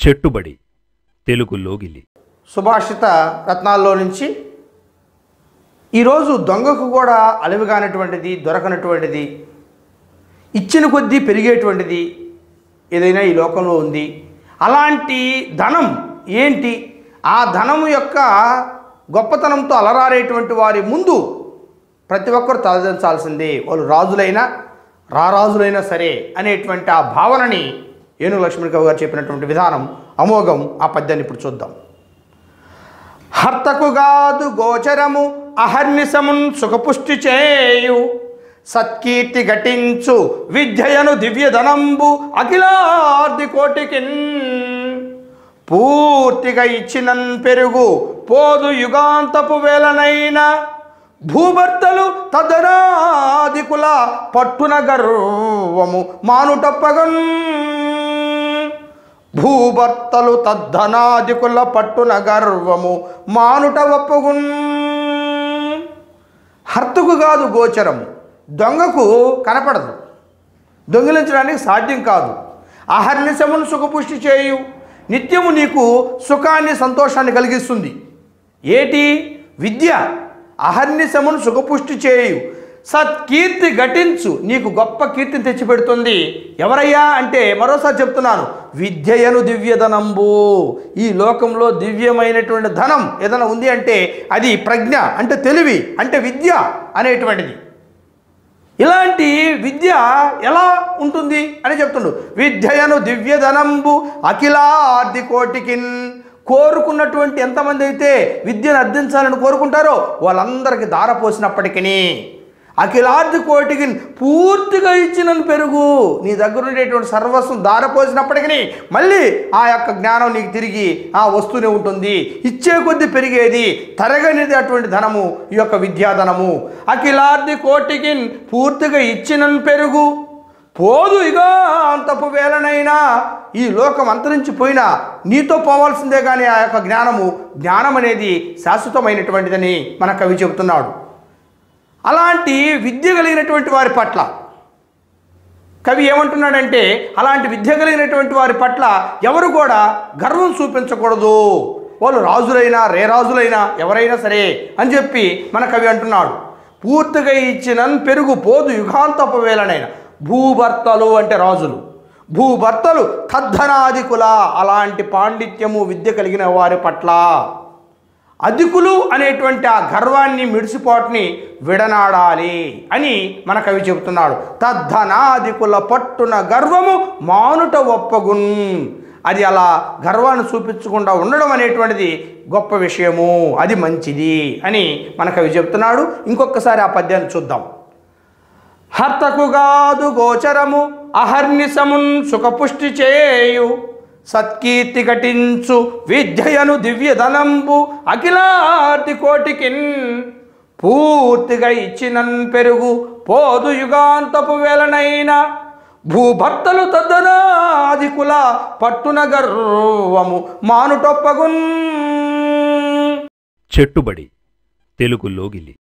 చెట్టుబడి తెలుగు లోగిలి. సుభాషిత రత్నాల్లో నుంచి ఈరోజు దొంగకు కూడా అలివిగానటువంటిది, దొరకనటువంటిది, ఇచ్చిన కొద్దీ పెరిగేటువంటిది ఏదైనా ఈ లోకంలో ఉంది. అలాంటి ధనం ఏంటి? ఆ ధనము యొక్క గొప్పతనంతో అలరారేటువంటి వారి ముందు ప్రతి ఒక్కరు తలదించాల్సిందే, వాళ్ళు రాజులైనా రారాజులైనా సరే అనేటువంటి ఆ భావనని ఏనుగు లక్ష్మణకవి గారు చెప్పినటువంటి విధానం అమోఘం. ఆ పద్యాన్ని ఇప్పుడు చూద్దాం. హర్తకుగాదు గోచరము అహర్నిశమున్ సుఖపుష్టి చేయు, సత్కీర్తి ఘటించు విద్యయను దివ్యధనంబు అఖిలార్ది కోటికిన్, పూర్తిగా ఇచ్చినన్ పెరుగు పోదు యుగాంతపు వేలనైన, భూభర్తలు తదనాదికుల పట్టున గర్వము మానుటప్పగన్, భూభర్తలు తద్ధనాదికుల పట్టున గర్వము మానుట ఒప్పగున్. హర్తకు కాదు గోచరము, దొంగకు కనపడదు, దొంగిలించడానికి సాధ్యం కాదు. అహర్నిశమును సుఖపుష్టి చేయు, నిత్యము నీకు సుఖాన్ని సంతోషాన్ని కలిగిస్తుంది. ఏటి? విద్య. అహర్నిశమును సుఖపుష్టి చేయు, సత్కీర్తి ఘటించు, నీకు గొప్ప కీర్తిని తెచ్చిపెడుతుంది. ఎవరయ్యా అంటే, మరోసారి చెప్తున్నాను, విద్యయను దివ్యధనంబు. ఈ లోకంలో దివ్యమైనటువంటి ధనం ఏదైనా ఉంది అంటే అది ప్రజ్ఞ, అంటే తెలివి, అంటే విద్య అనేటువంటిది. ఇలాంటి విద్య ఎలా ఉంటుంది అని చెప్తుండు. విద్యయను దివ్యధనంబు అఖిలార్ది కోటికిన్, కోరుకున్నటువంటి ఎంతమంది అయితే విద్యను అర్థించాలని కోరుకుంటారో వాళ్ళందరికీ దారపోసినప్పటికీ, అఖిలార్ది కోటికి పూర్తిగా ఇచ్చినను పెరుగు, నీ దగ్గర ఉండేటువంటి సర్వస్వం దారపోసినప్పటికీ మళ్ళీ ఆ యొక్క జ్ఞానం నీకు తిరిగి ఆ వస్తూనే ఉంటుంది. ఇచ్చే కొద్దీ పెరిగేది, తరగనిది అటువంటి ధనము ఈ యొక్క విద్యాధనము. అఖిలార్ది కోటికి పూర్తిగా ఇచ్చినను పెరుగు పోదు ఇగా అంతపు వేలనైనా, ఈ లోకం అంతరించిపోయినా నీతో పోవాల్సిందే కానీ ఆ యొక్క జ్ఞానం అనేది శాశ్వతమైనటువంటిదని మన కవి చెబుతున్నాడు. అలాంటి విద్య కలిగినటువంటి వారి పట్ల కవి ఏమంటున్నాడంటే, అలాంటి విద్య కలిగినటువంటి వారి పట్ల ఎవరు కూడా గర్వం చూపించకూడదు. వాళ్ళు రాజులైనా రేరాజులైనా ఎవరైనా సరే అని చెప్పి మన కవి అంటున్నాడు. పూర్తిగా ఇచ్చినన్ పెరుగు పోదు యుగాంతపు వేలనైనా, భూభర్తలు అంటే రాజులు, భూభర్తలు తద్ధనాదికుల, అలాంటి పాండిత్యము విద్య కలిగిన వారి పట్ల అధికులు అనేటువంటి ఆ గర్వాన్ని, మిడిసిపోటుని విడనాడాలి అని మన కవి చెబుతున్నాడు. తద్ధనాదికుల పట్టున గర్వము మానుట ఒప్పగున్, అది అలా గర్వాన్ని చూపించకుండా ఉండడం అనేటువంటిది గొప్ప విషయము, అది మంచిది అని మన కవి చెబుతున్నాడు. ఇంకొకసారి ఆ పద్యాన్ని చూద్దాం. హర్తకుగాదు గోచరము అహర్నిశమున్ సుఖపుష్టి చేయు, సత్కీర్తి ఘటించు విద్యయను దివ్యధనంబు అఖిలార్ది కోటికిన్, పూర్తిగా ఇచ్చినన్ పెరుగు పోదు యుగాంతపు వేలనైనా, భూభర్తలు తద్దనాదికుల పట్టున గర్వము మానుటొప్పగున్. చెట్టుబడి తెలుగు లోగిలి.